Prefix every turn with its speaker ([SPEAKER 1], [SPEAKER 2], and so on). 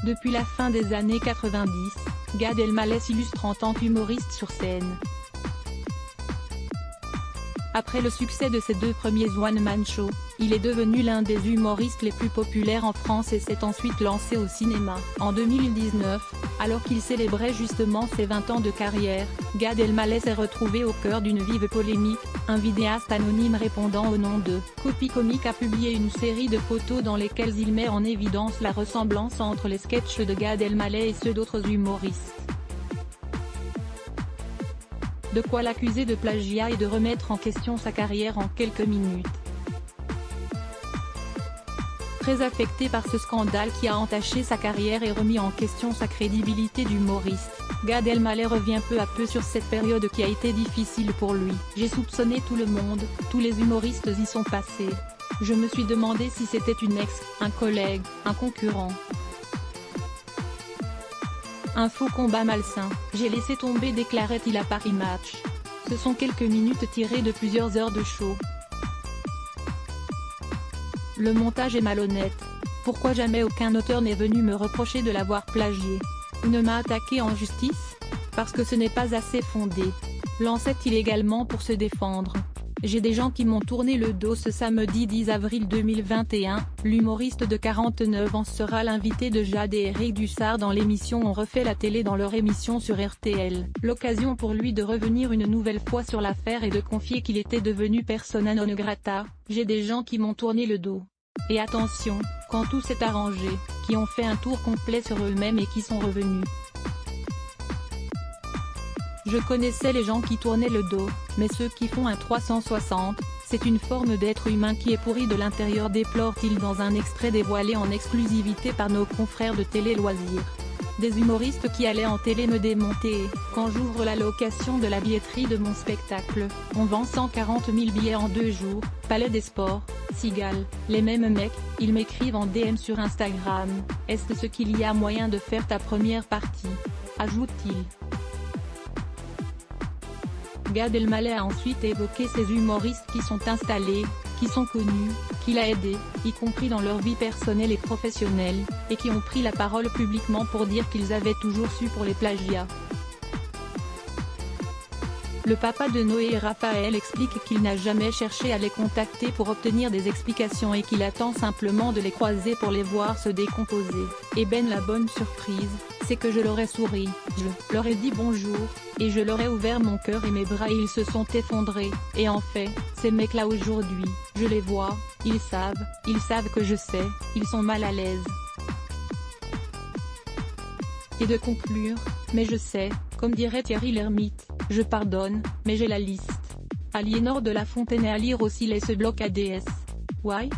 [SPEAKER 1] Depuis la fin des années 90, Gad Elmaleh s'illustre en tant qu'humoriste sur scène. Après le succès de ses 2 premiers one-man shows, il est devenu l'un des humoristes les plus populaires en France et s'est ensuite lancé au cinéma. En 2019, alors qu'il célébrait justement ses 20 ans de carrière, Gad Elmaleh s'est retrouvé au cœur d'une vive polémique. Un vidéaste anonyme répondant au nom de Copy Comique a publié une série de photos dans lesquelles il met en évidence la ressemblance entre les sketchs de Gad Elmaleh et ceux d'autres humoristes. De quoi l'accuser de plagiat et de remettre en question sa carrière en quelques minutes. Très affecté par ce scandale qui a entaché sa carrière et remis en question sa crédibilité d'humoriste, Gad Elmaleh revient peu à peu sur cette période qui a été difficile pour lui. J'ai soupçonné tout le monde, tous les humoristes y sont passés. Je me suis demandé si c'était une ex, un collègue, un concurrent. Un faux combat malsain, j'ai laissé tomber, déclarait-il à Paris Match. Ce sont quelques minutes tirées de plusieurs heures de show. Le montage est malhonnête. Pourquoi jamais aucun auteur n'est venu me reprocher de l'avoir plagié? Ou ne m'a attaqué en justice? Parce que ce n'est pas assez fondé. Lançait-il également pour se défendre. J'ai des gens qui m'ont tourné le dos. Ce samedi 10 avril 2021, l'humoriste de 49 ans sera l'invité de Jade et Eric Dussard dans l'émission On refait la télé dans leur émission sur RTL. L'occasion pour lui de revenir une nouvelle fois sur l'affaire et de confier qu'il était devenu persona non grata. J'ai des gens qui m'ont tourné le dos. Et attention, quand tout s'est arrangé, qui ont fait un tour complet sur eux-mêmes et qui sont revenus. Je connaissais les gens qui tournaient le dos, mais ceux qui font un 360, c'est une forme d'être humain qui est pourri de l'intérieur, déplore-t-il dans un extrait dévoilé en exclusivité par nos confrères de Télé Loisirs. Des humoristes qui allaient en télé me démonter et, quand j'ouvre la location de la billetterie de mon spectacle, on vend 140 000 billets en 2 jours, Palais des Sports, Cigale, les mêmes mecs, ils m'écrivent en DM sur Instagram, est-ce ce qu'il y a moyen de faire ta première partie? Ajoute-t-il. Gad Elmaleh a ensuite évoqué ces humoristes qui sont installés, qui sont connus, qu'il a aidés, y compris dans leur vie personnelle et professionnelle, et qui ont pris la parole publiquement pour dire qu'ils avaient toujours su pour les plagiats. Le papa de Noé et Raphaël explique qu'il n'a jamais cherché à les contacter pour obtenir des explications et qu'il attend simplement de les croiser pour les voir se décomposer. Et ben la bonne surprise, c'est que je leur ai souri, je leur ai dit bonjour, et je leur ai ouvert mon cœur et mes bras et ils se sont effondrés, et en fait, ces mecs-là aujourd'hui, je les vois, ils savent que je sais, ils sont mal à l'aise. Et de conclure, mais je sais, comme dirait Thierry Lhermitte, je pardonne, mais j'ai la liste. Aliénor de la Fontaine et à lire aussi les ce bloc ADS. Why?